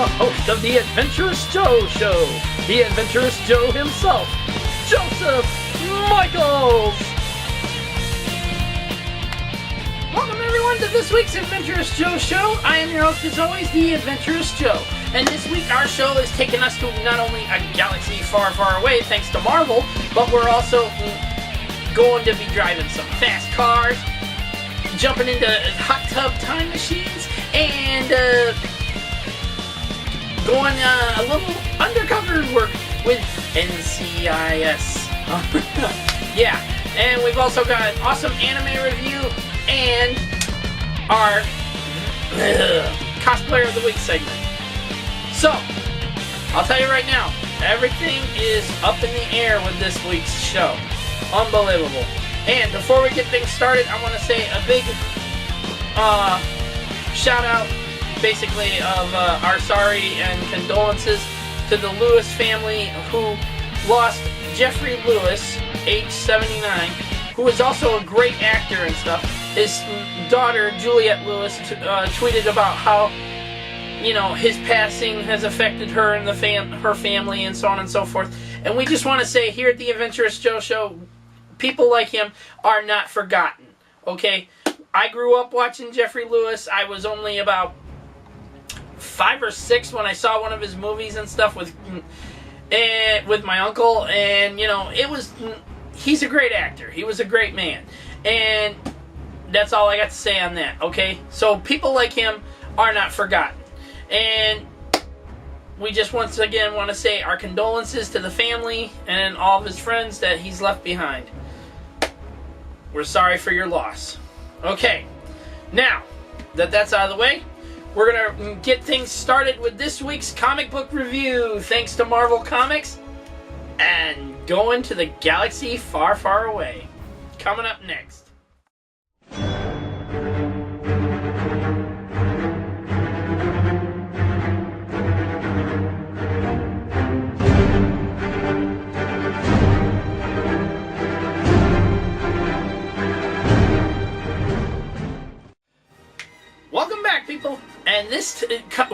host of the Adventurous Joe Show, the Adventurous Joe himself, Joseph Michaels. Welcome everyone to this week's Adventurous Joe Show. I am your host as always, the Adventurous Joe. And this week our show is taking us to not only a galaxy far, far away thanks to Marvel, but we're also going to be driving some fast cars, jumping into hot tub time machines, and going a little undercover work with NCIS. Yeah, and we've also got an awesome anime review and our Cosplayer of the Week segment. So, I'll tell you right now, everything is up in the air with this week's show. Unbelievable. And before we get things started, I want to say a big shout out, basically, of our sorry and condolences to the Lewis family who lost Jeffrey Lewis, age 79, who is also a great actor and stuff. His daughter, Juliette Lewis, tweeted about how, you know, his passing has affected her and her family and so on and so forth. And we just want to say here at the Adventurous Joe Show, people like him are not forgotten, okay? I grew up watching Jeffrey Lewis. I was only about 5 or 6 when I saw one of his movies and stuff with my uncle, and you know, he's a great actor. He was a great man, and that's all I got to say on that, okay? So people like him are not forgotten, and we just once again want to say our condolences to the family and all of his friends that he's left behind. We're sorry for your loss. Okay, now that that's out of the way, we're going to get things started with this week's comic book review, thanks to Marvel Comics, and going to the galaxy far, far away. Coming up next. Welcome back, people, and this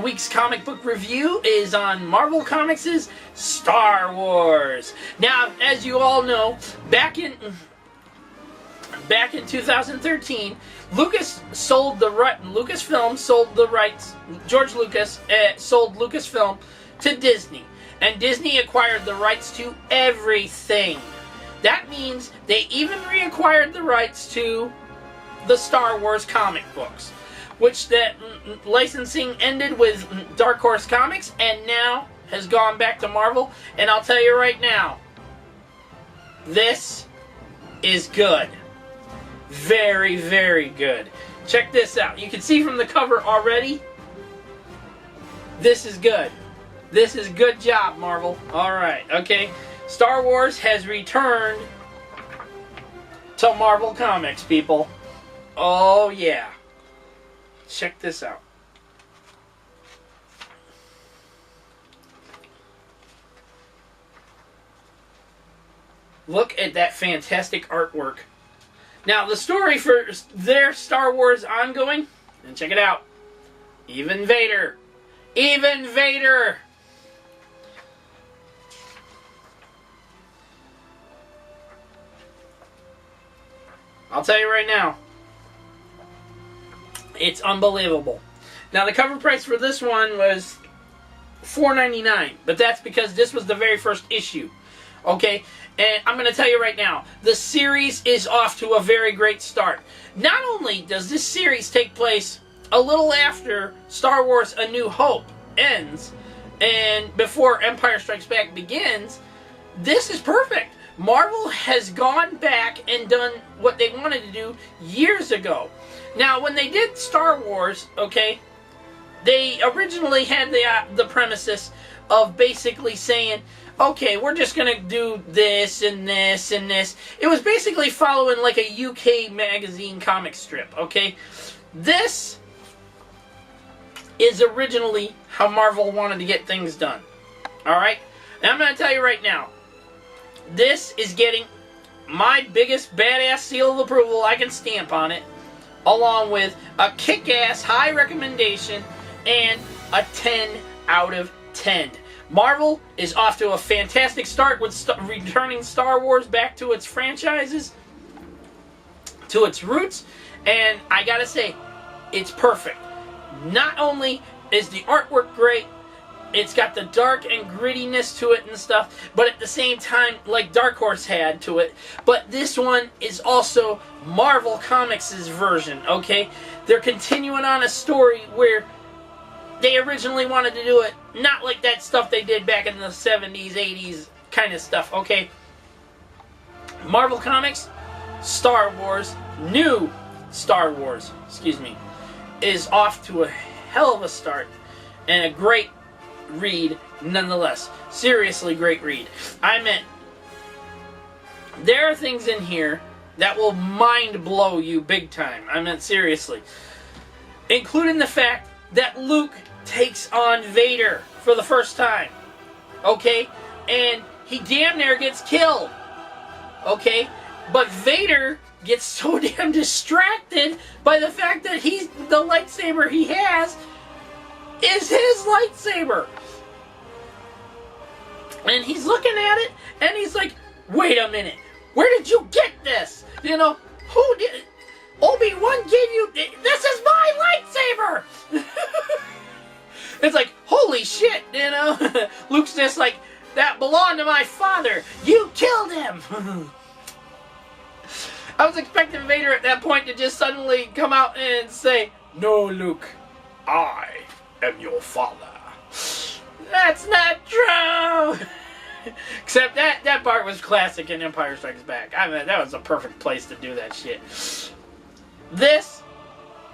week's comic book review is on Marvel Comics' Star Wars. Now, as you all know, back in 2013, Lucasfilm sold the rights. George Lucas sold Lucasfilm to Disney, and Disney acquired the rights to everything. That means they even reacquired the rights to the Star Wars comic books, which that licensing ended with Dark Horse Comics and now has gone back to Marvel. And I'll tell you right now, this is good. Very, very good. Check this out. You can see from the cover already, this is good. This is good job, Marvel. Alright, okay. Star Wars has returned to Marvel Comics, people. Oh, yeah. Check this out. Look at that fantastic artwork. Now, the story for their Star Wars ongoing, and check it out. Even Vader. Even Vader! I'll tell you right now, it's unbelievable. Now, the cover price for this one was $4.99, but that's because this was the very first issue. Okay? And I'm going to tell you right now, the series is off to a very great start. Not only does this series take place a little after Star Wars A New Hope ends, and before Empire Strikes Back begins, this is perfect. Marvel has gone back and done what they wanted to do years ago. Now, when they did Star Wars, okay, they originally had the premises of basically saying, okay, we're just going to do this and this and this. It was basically following like a UK magazine comic strip, okay? This is originally how Marvel wanted to get things done, alright? And I'm going to tell you right now, this is getting my biggest badass seal of approval I can stamp on it, along with a kick-ass high recommendation and a 10 out of 10. Marvel is off to a fantastic start with returning Star Wars back to its franchises, to its roots, and I gotta say, it's perfect. Not only is the artwork great, it's got the dark and grittiness to it and stuff, but at the same time, like Dark Horse had to it, but this one is also Marvel Comics' version, okay? They're continuing on a story where they originally wanted to do it, not like that stuff they did back in the 70s, 80s kind of stuff, okay? Marvel Comics, Star Wars, new Star Wars, is off to a hell of a start and a great read nonetheless. Seriously great read. I mean, there are things in here that will mind blow you big time. I mean, seriously. Including the fact that Luke takes on Vader for the first time. Okay? And he damn near gets killed. Okay? But Vader gets so damn distracted by the fact that the lightsaber he has is his lightsaber. And he's looking at it, and he's like, wait a minute, where did you get this? You know, who did... Obi-Wan gave you... This is my lightsaber! It's like, holy shit, you know? Luke's just like, that belonged to my father. You killed him! I was expecting Vader at that point to just suddenly come out and say, no, Luke, I am your father. That's not true! Except that part was classic in Empire Strikes Back. I mean, that was a perfect place to do that shit. This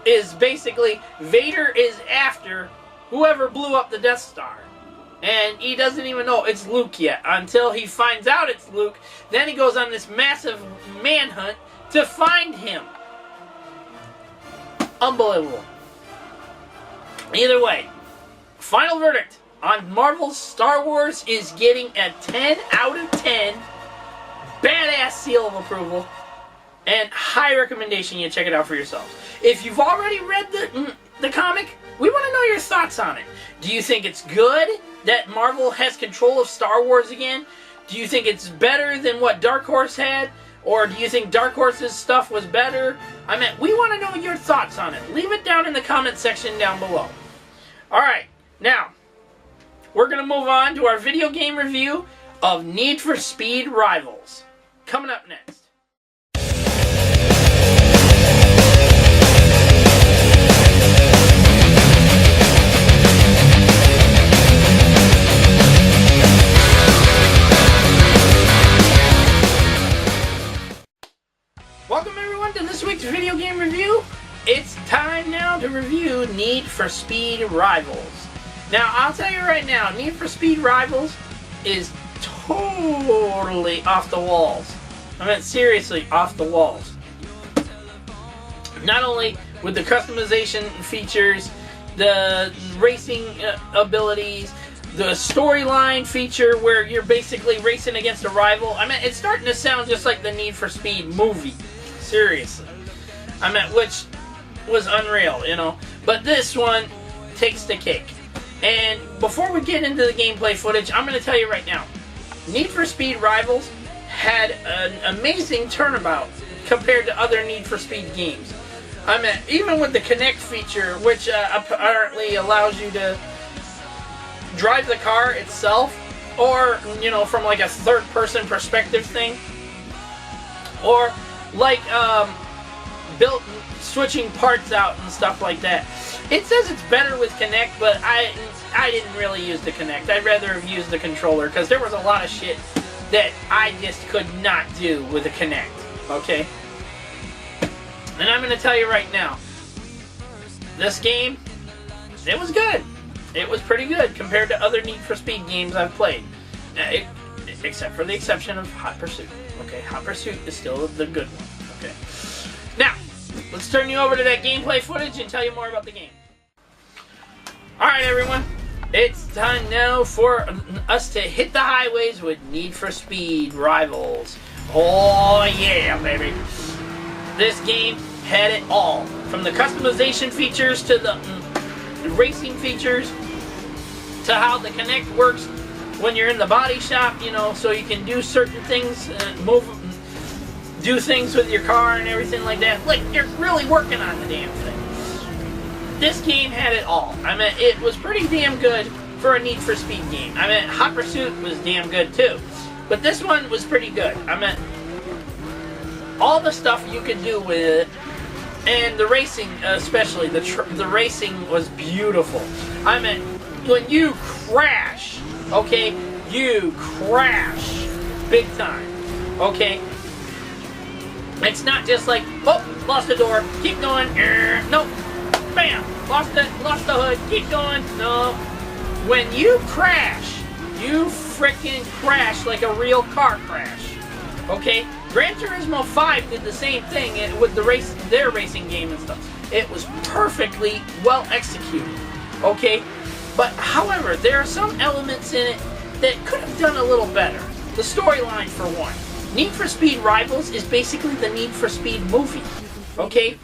is basically, Vader is after whoever blew up the Death Star. And he doesn't even know it's Luke yet. Until he finds out it's Luke, then he goes on this massive manhunt to find him. Unbelievable. Either way, final verdict on Marvel's Star Wars is getting a 10 out of 10. Badass seal of approval. And high recommendation you check it out for yourselves. If you've already read the comic, we want to know your thoughts on it. Do you think it's good that Marvel has control of Star Wars again? Do you think it's better than what Dark Horse had? Or do you think Dark Horse's stuff was better? I mean, we want to know your thoughts on it. Leave it down in the comment section down below. Alright, now, we're going to move on to our video game review of Need for Speed Rivals. Coming up next. Welcome everyone to this week's video game review. It's time now to review Need for Speed Rivals. Now, I'll tell you right now, Need for Speed Rivals is totally off the walls. I mean, seriously, off the walls. Not only with the customization features, the racing abilities, the storyline feature where you're basically racing against a rival. I mean, it's starting to sound just like the Need for Speed movie. Seriously. I mean, which was unreal, you know. But this one takes the cake. And before we get into the gameplay footage, I'm going to tell you right now, Need for Speed Rivals had an amazing turnabout compared to other Need for Speed games. I mean, even with the Connect feature, which apparently allows you to drive the car itself, or, you know, from like a third-person perspective thing, or like switching parts out and stuff like that. It says it's better with Connect, but I didn't really use the Connect. I'd rather have used the controller, because there was a lot of shit that I just could not do with the Connect, okay? And I'm going to tell you right now, this game, it was good. It was pretty good compared to other Need for Speed games I've played. Except for the exception of Hot Pursuit. Okay, Hot Pursuit is still the good one. Okay. Now, let's turn you over to that gameplay footage and tell you more about the game. Alright everyone, it's time now for us to hit the highways with Need for Speed Rivals. Oh yeah, baby. This game had it all. From the customization features to the racing features to how the Kinect works when you're in the body shop, you know, so you can do certain things, do things with your car and everything like that. Like, you're really working on the damn thing. This game had it all. I mean, it was pretty damn good for a Need for Speed game. I mean, Hot Pursuit was damn good too. But this one was pretty good. I mean, all the stuff you could do with it, and the racing especially, the racing was beautiful. I mean, when you crash, okay, you crash big time, okay? It's not just like, oh, lost the door, keep going, nope, bam, lost the hood, keep going, no. When you crash, you freaking crash like a real car crash, okay? Gran Turismo 5 did the same thing with their racing game and stuff. It was perfectly well executed, okay? But, however, there are some elements in it that could have done a little better. The storyline, for one. Need for Speed Rivals is basically the Need for Speed movie, okay?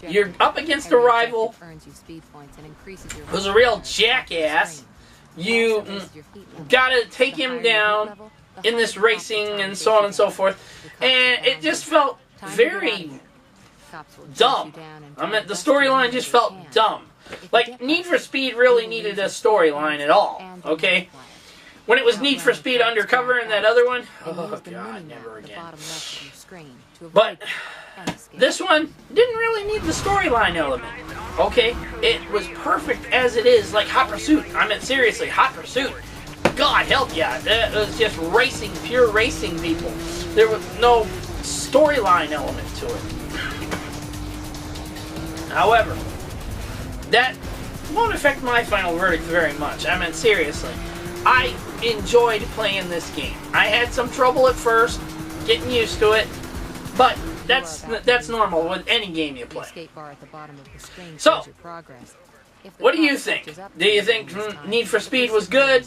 You're up against a rival who's a real jackass. You gotta take him down in this racing and so on and so forth. And it just felt very dumb. I mean, the storyline just felt dumb. Like, Need for Speed really needed a storyline at all, okay? When it was Need for Speed Undercover and that other one, oh god, never again. But this one didn't really need the storyline element, okay? It was perfect as it is, like Hot Pursuit. I mean, seriously, Hot Pursuit. God help ya, it was just racing, pure racing people. There was no storyline element to it. However, that won't affect my final verdict very much. I mean, seriously. I enjoyed playing this game. I had some trouble at first, getting used to it, but that's normal with any game you play. So, what do you think? Do you think Need for Speed was good?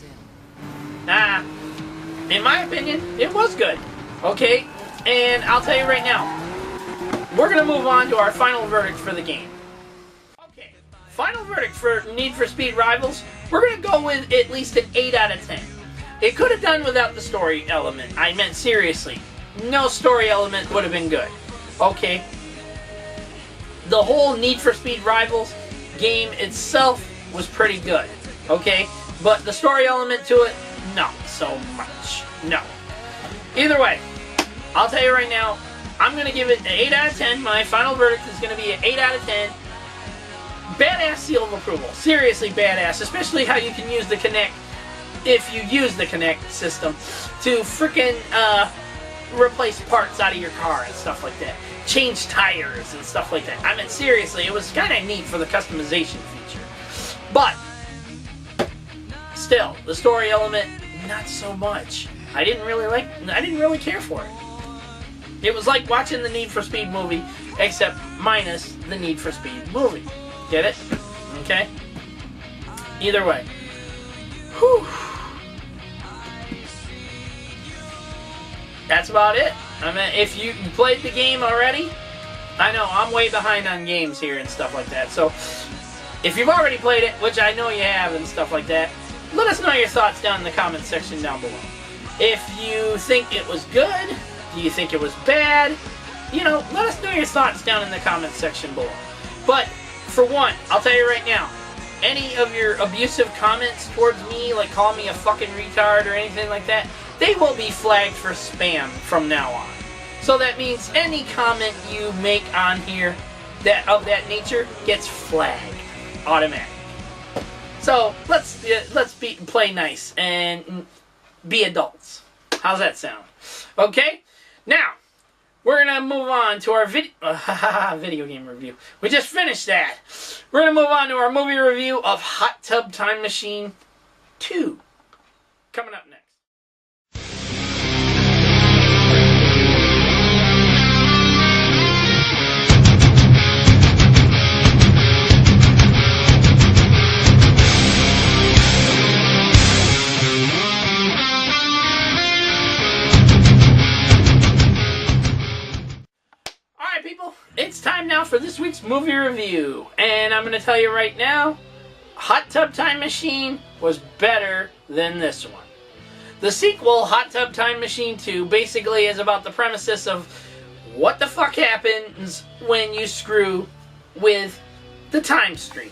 In my opinion, it was good. Okay? And I'll tell you right now, we're going to move on to our final verdict for the game. Final verdict for Need for Speed Rivals, we're going to go with at least an 8 out of 10. It could have done without the story element. I meant seriously. No story element would have been good. Okay? The whole Need for Speed Rivals game itself was pretty good. Okay? But the story element to it, not so much. No. Either way, I'll tell you right now, I'm going to give it an 8 out of 10. My final verdict is going to be an 8 out of 10. Badass seal of approval. Seriously badass. Especially how you can use the Kinect, if you use the Kinect system, to frickin' replace parts out of your car and stuff like that. Change tires and stuff like that. I mean, seriously, it was kind of neat for the customization feature. But, still, the story element, not so much. I didn't really care for it. It was like watching the Need for Speed movie, except minus the Need for Speed movie. Get it? Okay? Either way. Whew. That's about it. I mean, if you played the game already, I know, I'm way behind on games here and stuff like that. So, if you've already played it, which I know you have and stuff like that, let us know your thoughts down in the comment section down below. If you think it was good, do you think it was bad, you know, let us know your thoughts down in the comment section below. But, for one, I'll tell you right now, any of your abusive comments towards me, like calling me a fucking retard or anything like that, they will be flagged for spam from now on. So that means any comment you make on here of that nature gets flagged automatically. So let's play nice and be adults. How's that sound? Okay? Now, we're going to move on to our video game review. We just finished that. We're going to move on to our movie review of Hot Tub Time Machine 2. Coming up next. It's time now for this week's movie review, and I'm going to tell you right now, Hot Tub Time Machine was better than this one. The sequel, Hot Tub Time Machine 2, basically is about the premises of what the fuck happens when you screw with the time stream.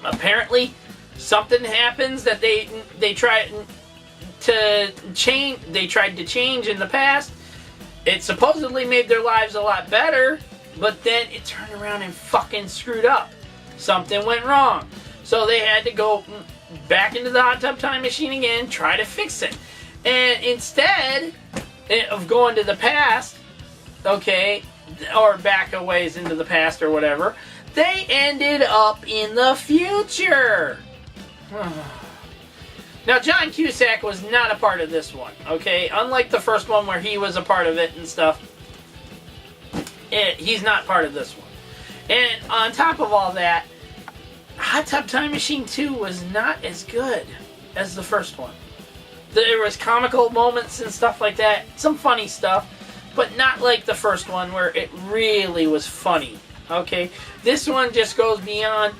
Apparently, something happens that they tried to change. They tried to change in the past. It supposedly made their lives a lot better, but then it turned around and fucking screwed up. Something went wrong, so they had to go back into the Hot Tub Time Machine again, try to fix it. And instead of going to the past, okay, or back a ways into the past or whatever, they ended up in the future. Now, John Cusack was not a part of this one, okay? Unlike the first one where he was a part of it and stuff, he's not part of this one. And on top of all that, Hot Tub Time Machine 2 was not as good as the first one. There was comical moments and stuff like that, some funny stuff, but not like the first one where it really was funny, okay? This one just goes beyond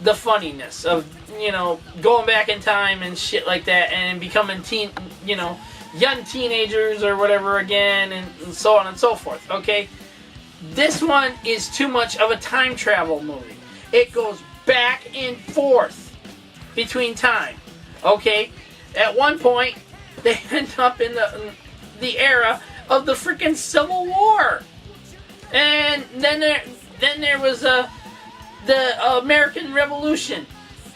the funniness of, you know, going back in time and shit like that and becoming young teenagers or whatever again and so on and so forth, okay? This one is too much of a time travel movie. It goes back and forth between time, okay? At one point, they end up in the era of the freaking Civil War. And then there was the American Revolution.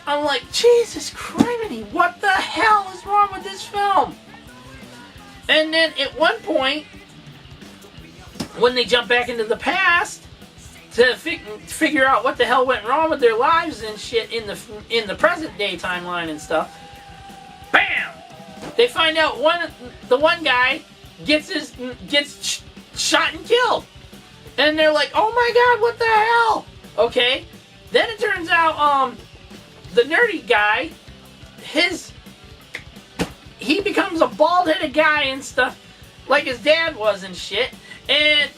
I'm like, Jesus criminy, what the hell is wrong with this film? And then at one point, when they jump back into the past to figure out what the hell went wrong with their lives and shit in the present day timeline and stuff, bam! They find out the one guy gets shot and killed, and they're like, oh my god, what the hell? Okay, then it turns out the nerdy guy, he becomes a bald-headed guy and stuff, like his dad was and shit. And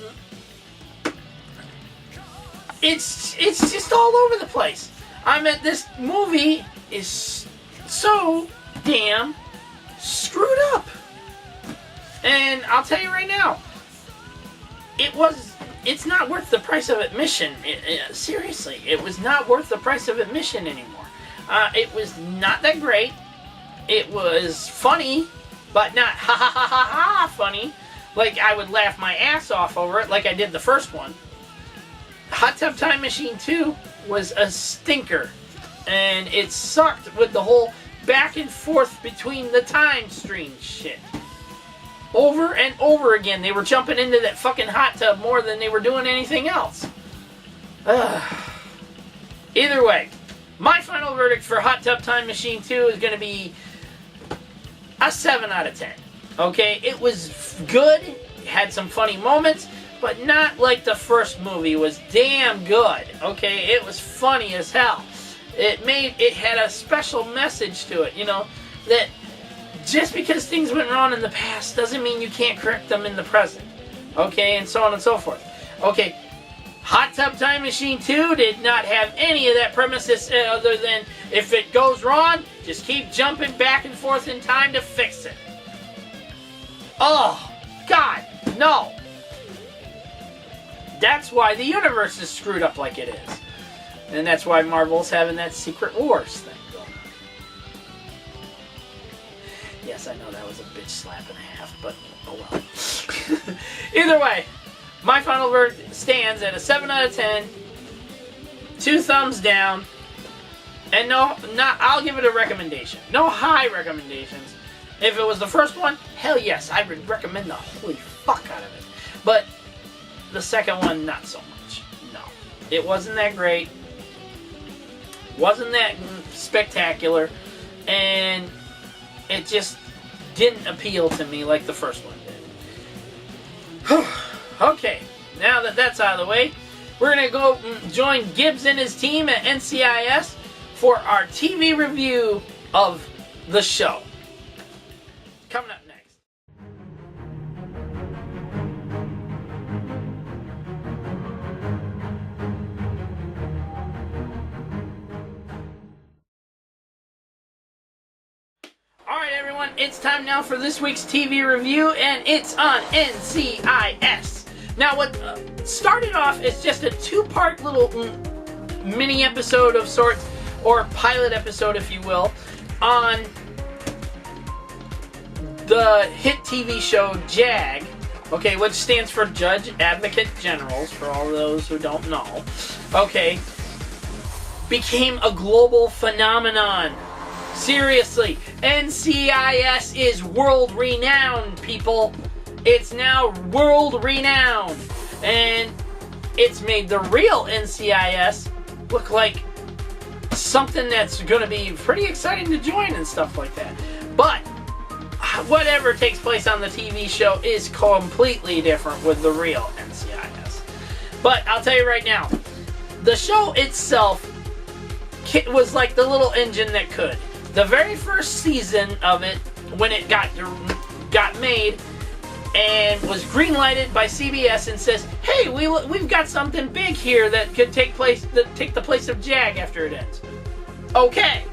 it's just all over the place. I mean, this movie is so damn screwed up. And I'll tell you right now, it's not worth the price of admission. Seriously, it was not worth the price of admission anymore. It was not that great. It was funny, but not ha ha ha ha ha funny. Like, I would laugh my ass off over it like I did the first one. Hot Tub Time Machine 2 was a stinker. And it sucked with the whole back and forth between the time stream shit. Over and over again, they were jumping into that fucking hot tub more than they were doing anything else. Either way, my final verdict for Hot Tub Time Machine 2 is going to be a 7 out of 10. Okay, it was good, had some funny moments, but not like the first movie was damn good. Okay, it was funny as hell. It had a special message to it, you know, that just because things went wrong in the past doesn't mean you can't correct them in the present. Okay, and so on and so forth. Okay, Hot Tub Time Machine 2 did not have any of that premises other than if it goes wrong, just keep jumping back and forth in time to fix it. Oh, God, no. That's why the universe is screwed up like it is. And that's why Marvel's having that Secret Wars thing going on. Yes, I know that was a bitch slap and a half, but oh well. Either way, my final verdict stands at a 7 out of 10, 2 thumbs down, and I'll give it a recommendation. No high recommendations. If it was the first one, hell yes, I would recommend the holy fuck out of it. But the second one, not so much. No. It wasn't that great. Wasn't that spectacular. And it just didn't appeal to me like the first one did. Okay, now that that's out of the way, we're going to go join Gibbs and his team at NCIS for our TV review of the show. Coming up next. everyone, it's time now for this week's TV review, and it's on NCIS. Now, what started off as just a two-part little mini episode of sorts, or pilot episode, if you will, on the hit TV show JAG, okay, which stands for Judge Advocate Generals, for all those who don't know, okay, became a global phenomenon. Seriously, NCIS is world-renowned, people. It's now world-renowned. And it's made the real NCIS look like something that's going to be pretty exciting to join and stuff like that. But whatever takes place on the TV show is completely different with the real NCIS. But I'll tell you right now, the show itself was like the little engine that could. The very first season of it, when it got made and was greenlighted by CBS and says, "Hey, we've got something big here that could take the place of JAG after it ends." Okay,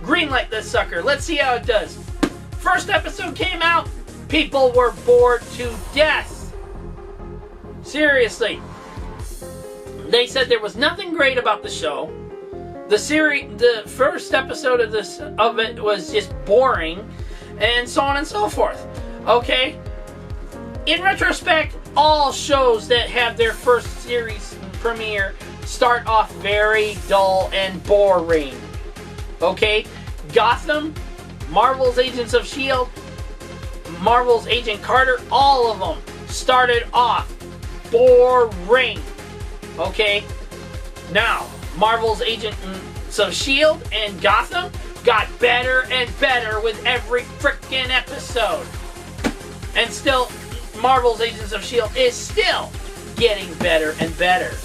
greenlight this sucker. Let's see how it does. First episode came out, people were bored to death. Seriously, they said there was nothing great about the show. The first episode of it was just boring, and so on and so forth. Okay? In retrospect, all shows that have their first series premiere start off very dull and boring. Okay? Gotham, Marvel's Agents of S.H.I.E.L.D., Marvel's Agent Carter, all of them started off boring. Okay? Now, Marvel's Agents of S.H.I.E.L.D. and Gotham got better and better with every frickin' episode. And still, Marvel's Agents of S.H.I.E.L.D. is still getting better and better.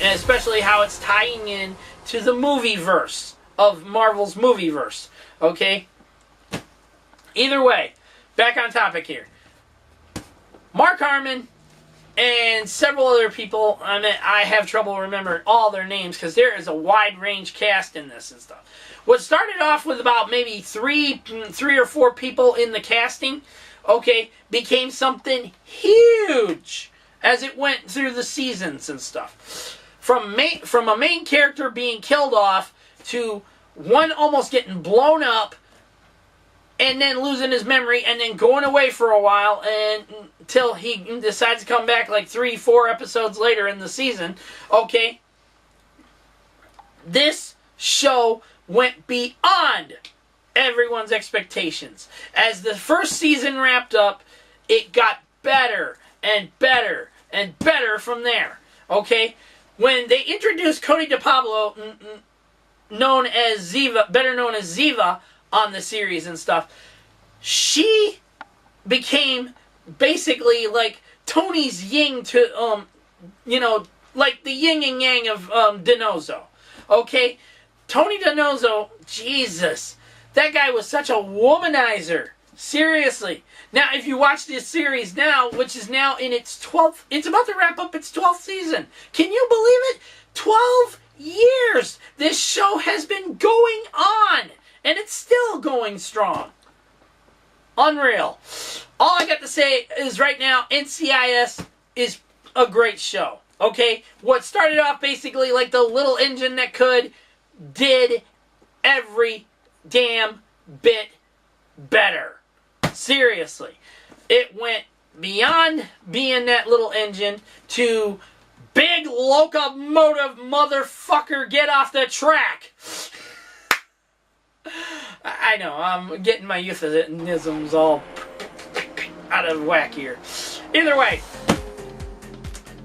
And especially how it's tying in to the movieverse of Marvel's movieverse. Okay? Either way, back on topic here. Mark Harmon and several other people, I have trouble remembering all their names because there is a wide range cast in this and stuff. What started off with about maybe three or four people in the casting, okay, became something huge as it went through the seasons and stuff. From a main character being killed off to one almost getting blown up, and then losing his memory, and then going away for a while until he decides to come back like 3-4 episodes later in the season. Okay? This show went beyond everyone's expectations. As the first season wrapped up, it got better and better and better from there. Okay? When they introduced Cody DiPablo, better known as Ziva, on the series and stuff, she became basically like Tony's yin to, like the yin and yang of DiNozzo. Okay? Tony DiNozzo, Jesus, that guy was such a womanizer. Seriously. Now, if you watch this series now, which is now in its 12th, it's about to wrap up its 12th season. Can you believe it? 12 years this show has been going on. And it's still going strong. Unreal. All I got to say is right now, NCIS is a great show. Okay? What started off basically like the little engine that could, did every damn bit better. Seriously. It went beyond being that little engine to big locomotive motherfucker, get off the track. I know, I'm getting my euphemisms all out of whack here. Either way,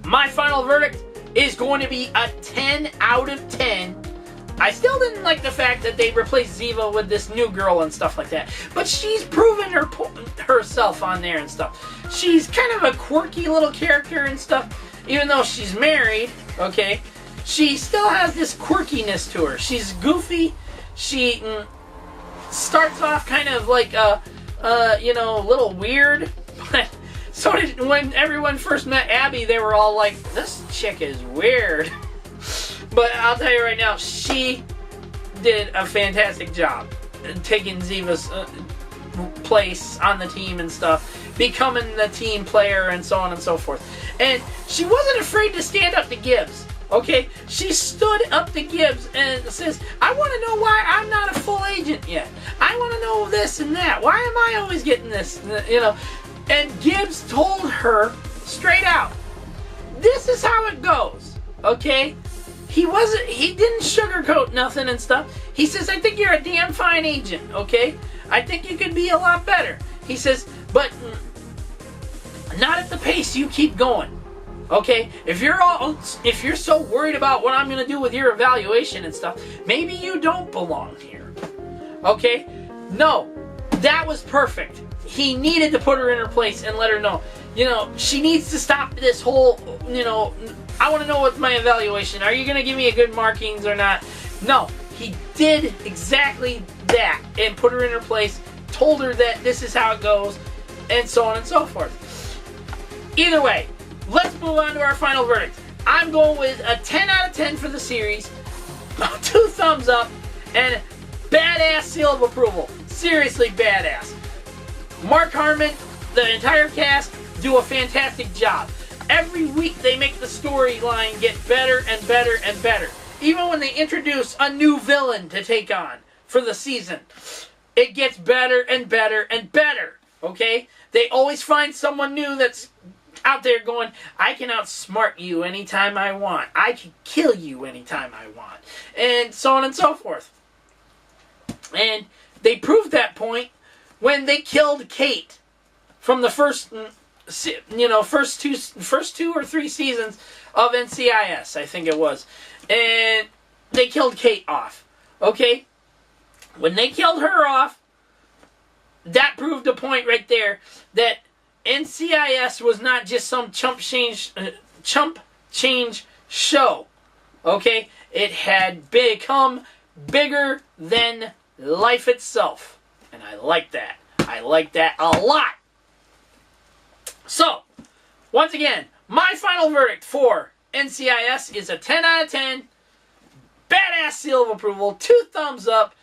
my final verdict is going to be a 10 out of 10. I still didn't like the fact that they replaced Ziva with this new girl and stuff like that. But she's proven herself on there and stuff. She's kind of a quirky little character and stuff. Even though she's married, okay, she still has this quirkiness to her. She's goofy. She starts off kind of like a little weird. But so when everyone first met Abby, they were all like, "This chick is weird." But I'll tell you right now, she did a fantastic job taking Ziva's place on the team and stuff, becoming the team player and so on and so forth. And she wasn't afraid to stand up to Gibbs. Okay, she stood up to Gibbs and says, I want to know why I'm not a full agent yet. I want to know this and that. Why am I always getting this? You know, and Gibbs told her straight out, this is how it goes. Okay, he didn't sugarcoat nothing and stuff. He says, I think you're a damn fine agent. Okay, I think you could be a lot better. He says, but not at the pace you keep going. Okay, if you're so worried about what I'm gonna do with your evaluation and stuff, maybe you don't belong here. Okay, no, that was perfect. He needed to put her in her place and let her know, you know, she needs to stop this whole, you know, I want to know what's my evaluation. Are you gonna give me a good markings or not? No, he did exactly that and put her in her place, told her that this is how it goes, and so on and so forth. Either way, let's move on to our final verdict. I'm going with a 10 out of 10 for the series, 2 thumbs up, and badass seal of approval. Seriously badass. Mark Harmon, the entire cast, do a fantastic job. Every week they make the storyline get better and better and better. Even when they introduce a new villain to take on for the season, it gets better and better and better. Okay? They always find someone new that's out there going, I can outsmart you anytime I want. I can kill you anytime I want. And so on and so forth. And they proved that point when they killed Kate from the first two or three seasons of NCIS, I think it was. And they killed Kate off. Okay? When they killed her off, that proved a point right there that NCIS was not just some chump change show. Okay? It had become bigger than life itself. And I like that. I like that a lot. So, once again, my final verdict for NCIS is a 10 out of 10. Badass seal of approval. 2 thumbs up.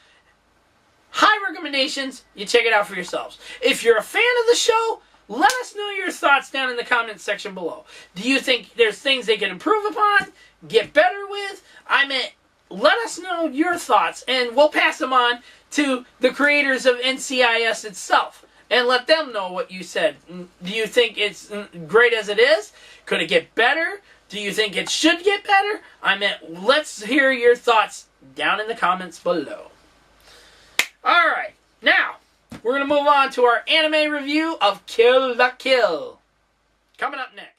High recommendations. You check it out for yourselves. If you're a fan of the show, let us know your thoughts down in the comments section below. Do you think there's things they can improve upon, get better with? Let us know your thoughts, and we'll pass them on to the creators of NCIS itself, and let them know what you said. Do you think it's great as it is? Could it get better? Do you think it should get better? Let's hear your thoughts down in the comments below. Alright, now, we're going to move on to our anime review of Kill la Kill. Coming up next.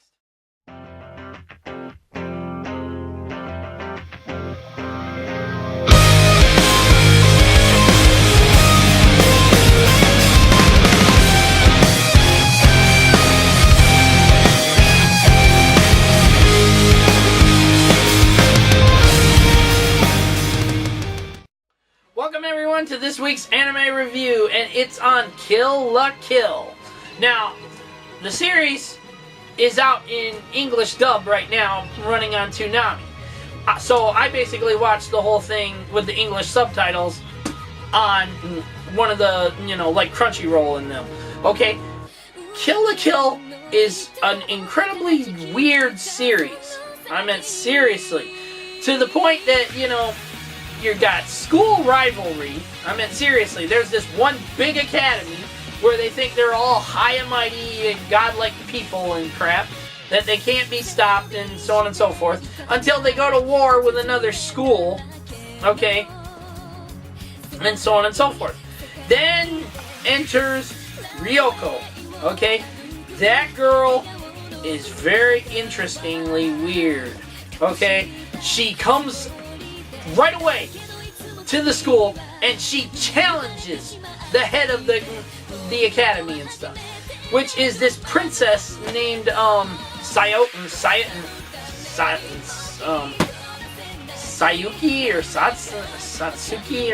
Welcome everyone to this week's anime review, and it's on Kill la Kill. Now, the series is out in English dub right now, running on Toonami. So I basically watched the whole thing with the English subtitles on one of the, like Crunchyroll in them. Okay, Kill la Kill is an incredibly weird series. Seriously. To the point that, you got school rivalry. Seriously, there's this one big academy where they think they're all high and mighty and godlike people and crap, that they can't be stopped and so on and so forth, until they go to war with another school, okay, and so on and so forth. Then enters Ryoko, okay? That girl is very interestingly weird, okay? She comes right away to the school, and she challenges the head of the academy and stuff, which is this princess named Sayuki or Satsuki,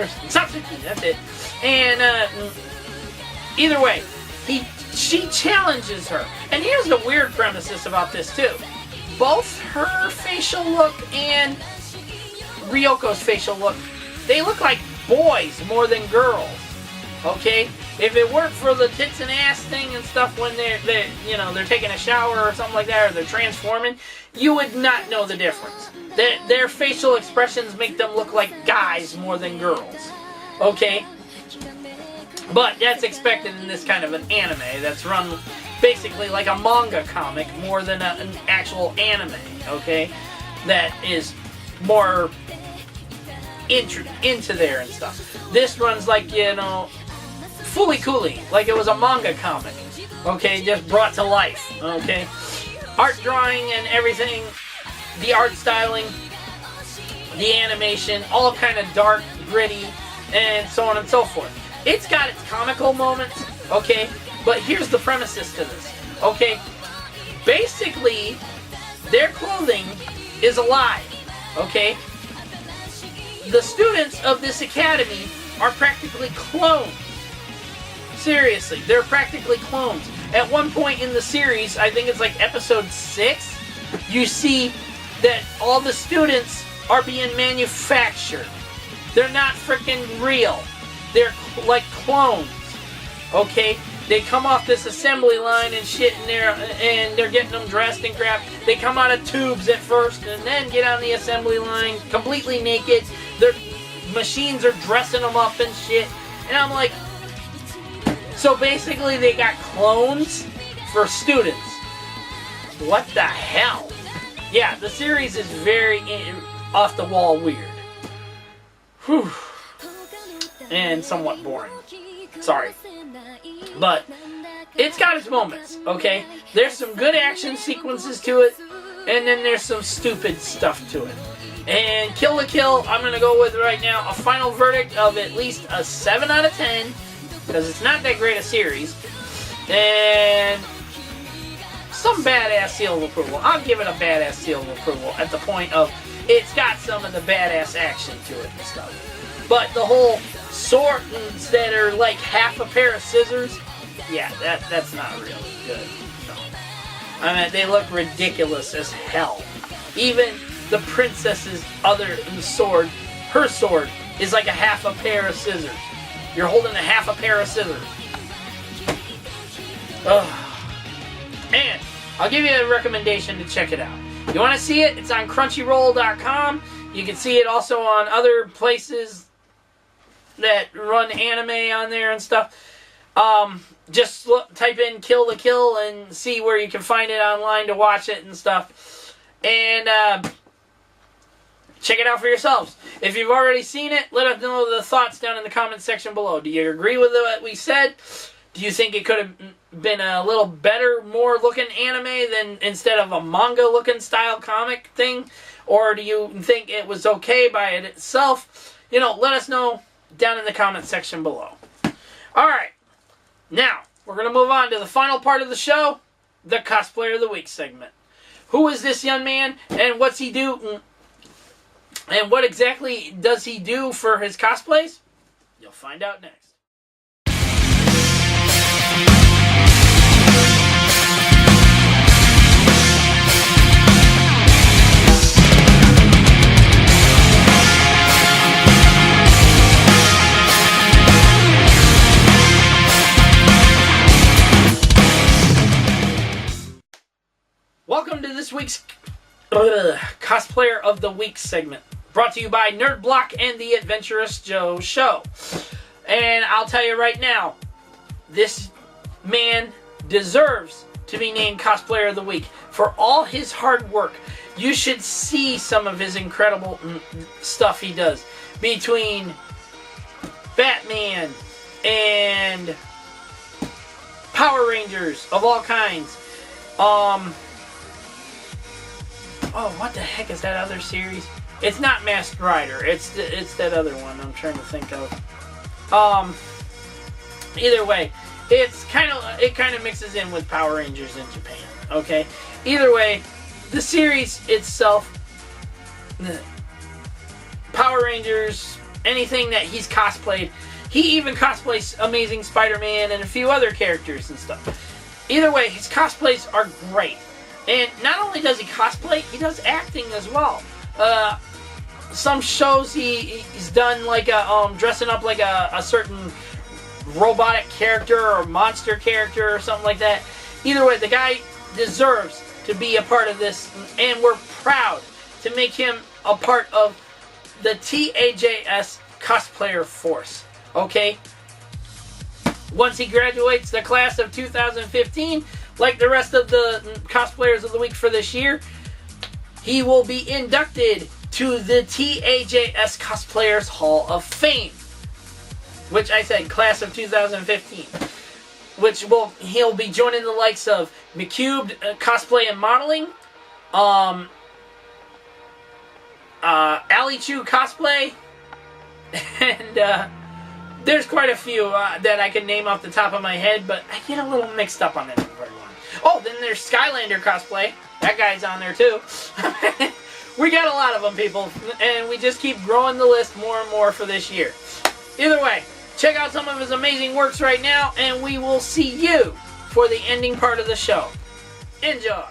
that's it. And either way, she challenges her. And here's the weird premises about this too. Both her facial look and Ryoko's facial look, they look like boys more than girls. Okay, if it weren't for the tits and ass thing and stuff when they're taking a shower or something like that, or they're transforming, you would not know the difference. Their facial expressions make them look like guys more than girls. Okay, but that's expected in this kind of an anime that's run basically like a manga comic more than an actual anime. Okay, that is more into there and stuff. This runs like, fully coolly, like it was a manga comic, okay, just brought to life, okay? Art drawing and everything, the art styling, the animation, all kind of dark, gritty, and so on and so forth. It's got its comical moments, okay, but here's the premises to this, okay? Basically, their clothing is a lie, okay? The students of this academy are practically clones. Seriously, they're practically clones. At one point in the series, I think it's like episode 6, you see that all the students are being manufactured. They're not freaking real. They're like clones. Okay? They come off this assembly line and shit, and they're getting them dressed and crap. They come out of tubes at first and then get on the assembly line completely naked. Their machines are dressing them up and shit. And I'm like, so basically they got clones for students. What the hell? Yeah, the series is very off the wall weird. Whew. And somewhat boring. Sorry. But it's got its moments, okay? There's some good action sequences to it, and then there's some stupid stuff to it. And Kill la Kill, I'm going to go with right now a final verdict of at least a 7 out of 10, because it's not that great a series. And some badass seal of approval. I'll give it a badass seal of approval at the point of it's got some of the badass action to it and stuff. But the whole swords that are like half a pair of scissors, yeah, that's not really good. No. I mean, they look ridiculous as hell. Even the princess's other sword, her sword, is like a half a pair of scissors. You're holding a half a pair of scissors. Ugh. And I'll give you a recommendation to check it out. You want to see it? It's on Crunchyroll.com. You can see it also on other places that run anime on there and stuff. Just type in Kill la Kill and see where you can find it online to watch it and stuff. And check it out for yourselves. If you've already seen it, let us know the thoughts down in the comment section below. Do you agree with what we said? Do you think it could have been a little better, more looking anime than instead of a manga looking style comic thing? Or do you think it was okay by itself? Let us know down in the comment section below. Alright, now we're going to move on to the final part of the show, the Cosplayer of the Week segment. Who is this young man, and what's he do, and what exactly does he do for his cosplays? You'll find out next. Welcome to this week's Cosplayer of the Week segment, brought to you by Nerd Block and the Adventurous Joe Show. And I'll tell you right now, this man deserves to be named Cosplayer of the Week for all his hard work. You should see some of his incredible stuff he does between Batman and Power Rangers of all kinds. Oh, what the heck is that other series? It's not Masked Rider. It's that other one I'm trying to think of. Either way, it kind of mixes in with Power Rangers in Japan. Okay. Either way, the series itself, Power Rangers, anything that he's cosplayed. He even cosplays Amazing Spider-Man and a few other characters and stuff. Either way, his cosplays are great. And not only does he cosplay, he does acting as well. Some shows he's done like dressing up like a certain robotic character or monster character or something like that. Either way, the guy deserves to be a part of this, and we're proud to make him a part of the T.A.J.S. Cosplayer Force. Okay? Once he graduates the class of 2015, like the rest of the cosplayers of the week for this year, he will be inducted to the T.A.J.S. Cosplayers Hall of Fame. Which I said, class of 2015. Which he'll be joining the likes of McCubed Cosplay and Modeling, Ali Chu Cosplay, and there's quite a few that I can name off the top of my head, but I get a little mixed up on that everyone. Oh, then there's Skylander Cosplay. That guy's on there too. We got a lot of them, people, and we just keep growing the list more and more for this year. Either way, check out some of his amazing works right now, and we will see you for the ending part of the show. Enjoy!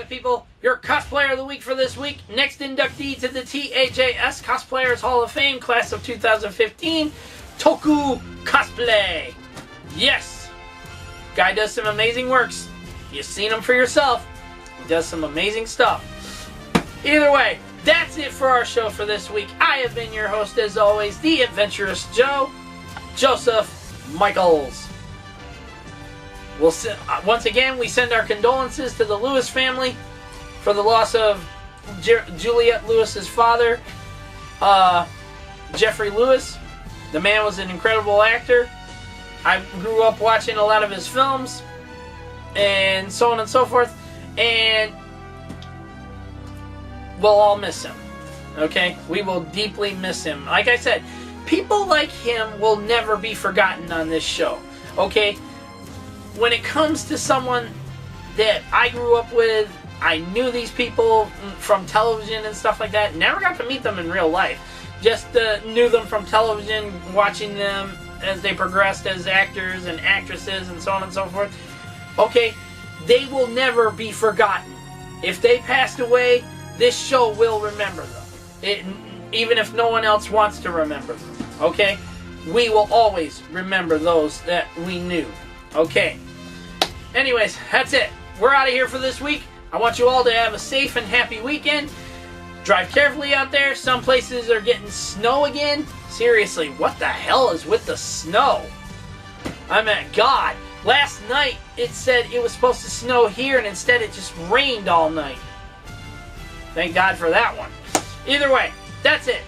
People, your cosplayer of the week for this week. Next inductee to the T.A.J.S. Cosplayers Hall of Fame, class of 2015, Toku Cosplay. Yes, guy does some amazing works. You've seen him for yourself. He does some amazing stuff. Either way, that's it for our show for this week. I have been your host, as always, the Adventurous Joe, Joseph Michaels. Once again, we send our condolences to the Lewis family for the loss of Juliette Lewis's father, Jeffrey Lewis. The man was an incredible actor. I grew up watching a lot of his films, and so on and so forth, and we'll all miss him. Okay? We will deeply miss him. Like I said, people like him will never be forgotten on this show. Okay? When it comes to someone that I grew up with, I knew these people from television and stuff like that. Never got to meet them in real life. Just knew them from television, watching them as they progressed as actors and actresses and so on and so forth. Okay, they will never be forgotten. If they passed away, this show will remember them. Even if no one else wants to remember them. Okay? we will always remember those that we knew. Okay. Anyways, that's it. We're out of here for this week. I want you all to have a safe and happy weekend. Drive carefully out there. Some places are getting snow again. Seriously, what the hell is with the snow? I mean, God. Last night, it said it was supposed to snow here, and instead it just rained all night. Thank God for that one. Either way, that's it.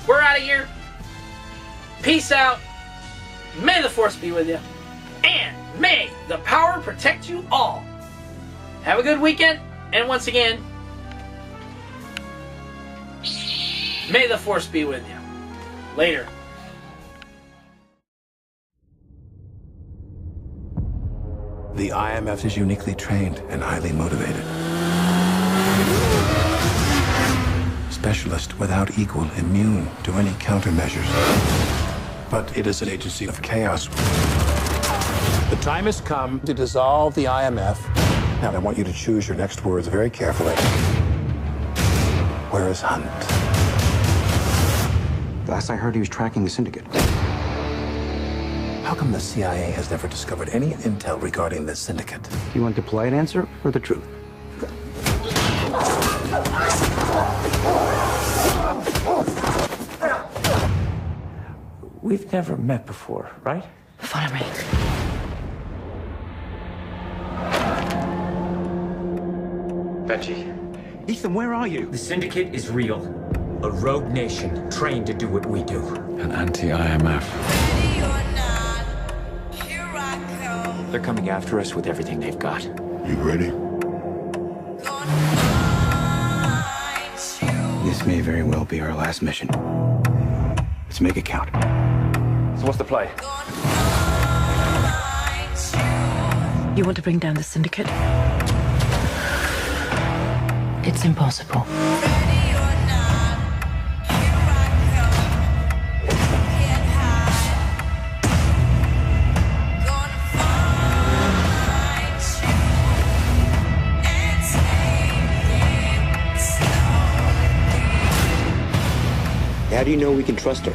We're out of here. Peace out. May the Force be with you. And may the power protect you all. Have a good weekend. And once again, may the Force be with you. Later. The IMF is uniquely trained and highly motivated. Specialist without equal, immune to any countermeasures. But it is an agency of chaos. The time has come to dissolve the IMF. Now, I want you to choose your next words very carefully. Where is Hunt? Last I heard, he was tracking the syndicate. How come the CIA has never discovered any intel regarding this syndicate? You want the polite answer or the truth? We've never met before, right? Follow me. Benji, Ethan, where are you? the Syndicate is real. A rogue nation trained to do what we do. An anti-IMF. They're coming after us with everything they've got. You ready? This may very well be our last mission. Let's make it count. So what's the play? You want to bring down the syndicate? It's impossible. How do you know we can trust her?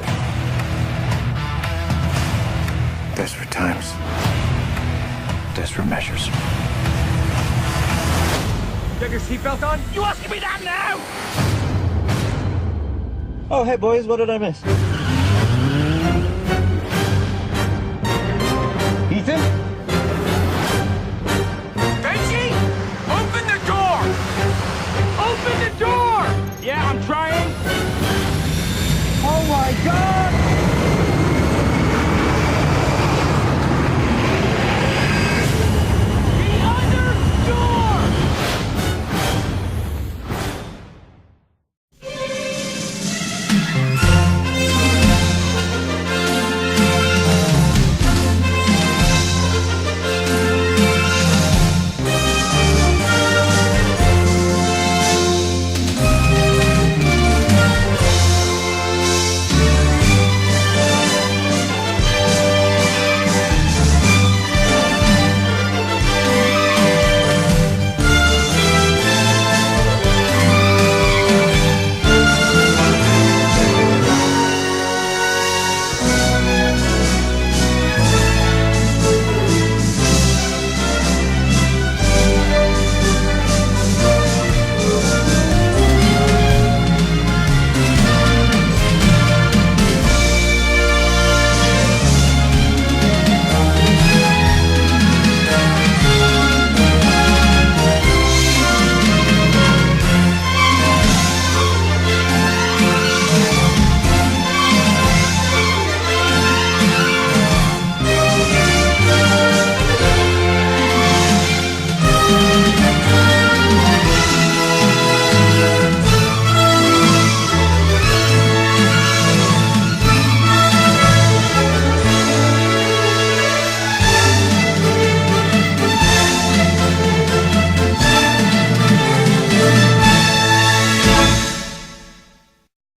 Desperate times. Desperate measures. You have your seatbelt on? You asking me that now? Oh, hey boys, what did I miss?